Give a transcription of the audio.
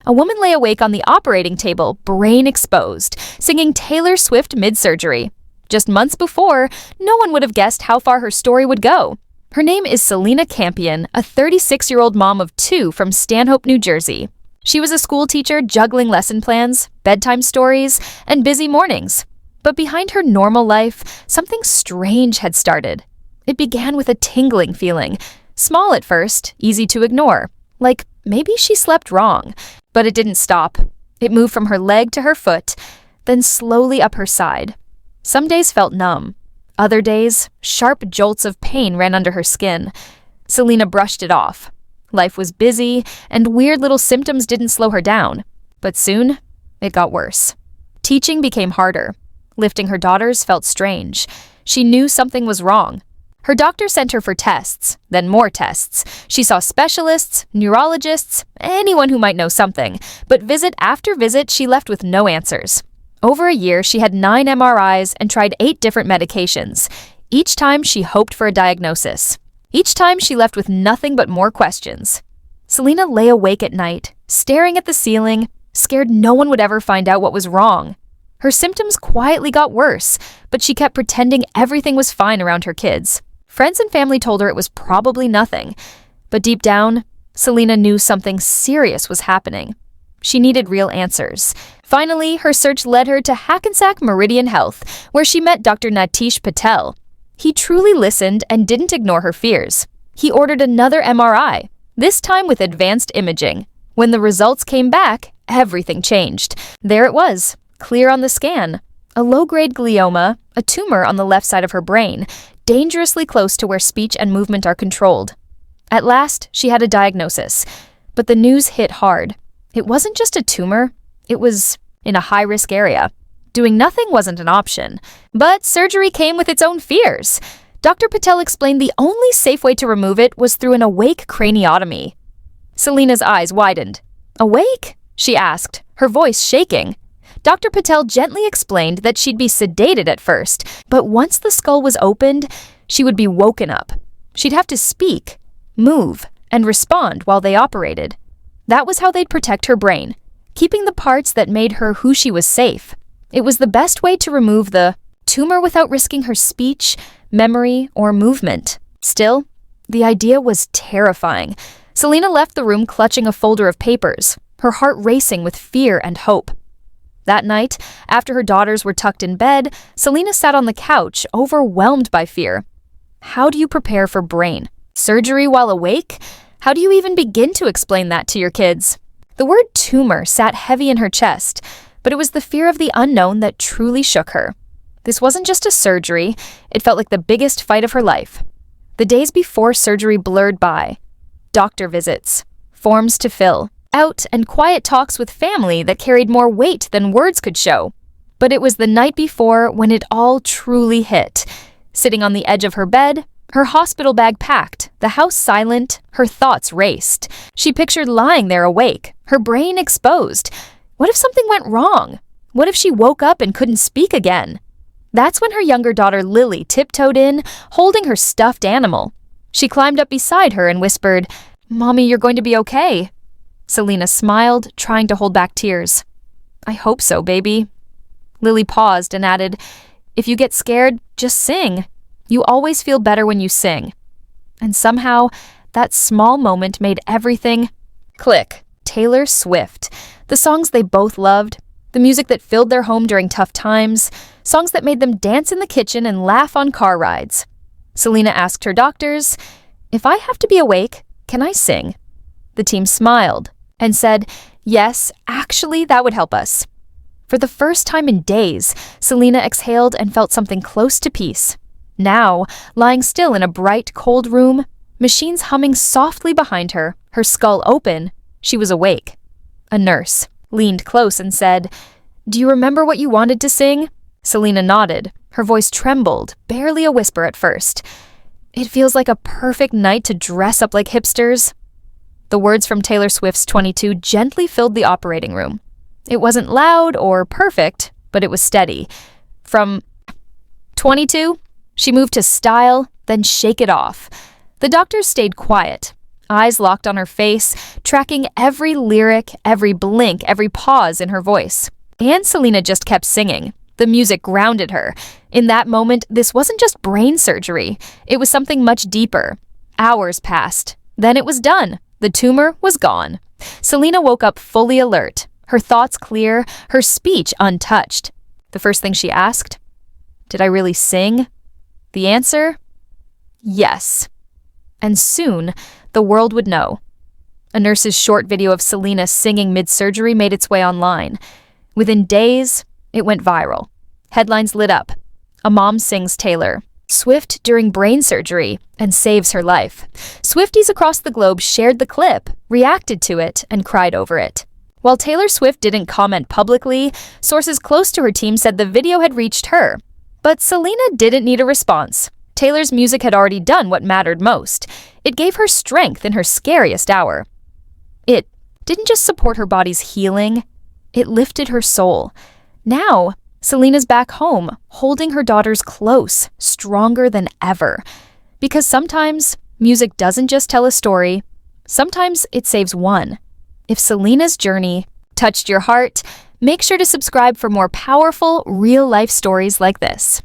A woman lay awake on the operating table, brain exposed, singing Taylor Swift mid-surgery. Just months before, no one would have guessed how far her story would go. Her name is Selena Campione, a 36-year-old mom of 2 from Stanhope, New Jersey. She was a school teacher juggling lesson plans, bedtime stories, and busy mornings. But behind her normal life, something strange had started. It began with a tingling feeling, small at first, easy to ignore, like maybe she slept wrong. But it didn't stop. It moved from her leg to her foot, then slowly up her side. Some days felt numb. Other days, sharp jolts of pain ran under her skin. Selena brushed it off. Life was busy, and weird little symptoms didn't slow her down. But soon, it got worse. Teaching became harder. Lifting her daughters felt strange. She knew something was wrong. Her doctor sent her for tests, then more tests. She saw specialists, neurologists, anyone who might know something. But visit after visit, she left with no answers. Over a year, she had 9 MRIs and tried 8 different medications. Each time, she hoped for a diagnosis. Each time, she left with nothing but more questions. Selena lay awake at night, staring at the ceiling, scared no one would ever find out what was wrong. Her symptoms quietly got worse, but she kept pretending everything was fine around her kids. Friends and family told her it was probably nothing. But deep down, Selena knew something serious was happening. She needed real answers. Finally, her search led her to Hackensack Meridian Health, where she met Dr. Natish Patel. He truly listened and didn't ignore her fears. He ordered another MRI, this time with advanced imaging. When the results came back, everything changed. There it was, clear on the scan. A low-grade glioma, a tumor on the left side of her brain, dangerously close to where speech and movement are controlled. At last, she had a diagnosis, but the news hit hard. It wasn't just a tumor, it was in a high-risk area. Doing nothing wasn't an option, but surgery came with its own fears. Dr. Patel explained the only safe way to remove it was through an awake craniotomy. Selena's eyes widened. "Awake?" she asked, her voice shaking. Dr. Patel gently explained that she'd be sedated at first, but once the skull was opened, she would be woken up. She'd have to speak, move, and respond while they operated. That was how they'd protect her brain, keeping the parts that made her who she was safe. It was the best way to remove the tumor without risking her speech, memory, or movement. Still, the idea was terrifying. Selena left the room clutching a folder of papers, her heart racing with fear and hope. That night, after her daughters were tucked in bed, Selena sat on the couch, overwhelmed by fear. How do you prepare for brain surgery while awake? How do you even begin to explain that to your kids? The word tumor sat heavy in her chest, but it was the fear of the unknown that truly shook her. This wasn't just a surgery, it felt like the biggest fight of her life. The days before surgery blurred by. Doctor visits, forms to fill, out and quiet talks with family that carried more weight than words could show. But it was the night before when it all truly hit. Sitting on the edge of her bed, her hospital bag packed, the house silent, her thoughts raced. She pictured lying there awake, her brain exposed. What if something went wrong? What if she woke up and couldn't speak again? That's when her younger daughter Lily tiptoed in, holding her stuffed animal. She climbed up beside her and whispered, "Mommy, you're going to be okay." Selena smiled, trying to hold back tears. "I hope so, baby." Lily paused and added, "If you get scared, just sing. You always feel better when you sing." And somehow, that small moment made everything click. Taylor Swift. The songs they both loved, the music that filled their home during tough times, songs that made them dance in the kitchen and laugh on car rides. Selena asked her doctors, "If I have to be awake, can I sing?" The team smiled and said, "Yes, actually, that would help us." For the first time in days, Selena exhaled and felt something close to peace. Now, lying still in a bright, cold room, machines humming softly behind her, her skull open, she was awake. A nurse leaned close and said, "Do you remember what you wanted to sing?" Selena nodded. Her voice trembled, barely a whisper at first. "It feels like a perfect night to dress up like hipsters." The words from Taylor Swift's 22 gently filled the operating room. It wasn't loud or perfect, but it was steady. From 22, she moved to style, then shake it off. The doctors stayed quiet. eyes locked on her face, tracking every lyric, every blink, every pause in her voice. And Selena just kept singing. The music grounded her. In that moment, this wasn't just brain surgery. It was something much deeper. Hours passed. Then it was done. The tumor was gone. Selena woke up fully alert, her thoughts clear, her speech untouched. The first thing she asked, "Did I really sing?" The answer? Yes. And soon, the world would know. A nurse's short video of Selena singing mid-surgery made its way online. Within days, it went viral. Headlines lit up. A mom sings Taylor Swift during brain surgery and saves her life. Swifties across the globe shared the clip, reacted to it, and cried over it. While Taylor Swift didn't comment publicly, sources close to her team said the video had reached her. But Selena didn't need a response. Taylor's music had already done what mattered most. It gave her strength in her scariest hour. It didn't just support her body's healing, it lifted her soul. Now, Selena's back home, holding her daughters close, stronger than ever. Because sometimes, music doesn't just tell a story, sometimes it saves one. If Selena's journey touched your heart, make sure to subscribe for more powerful, real-life stories like this.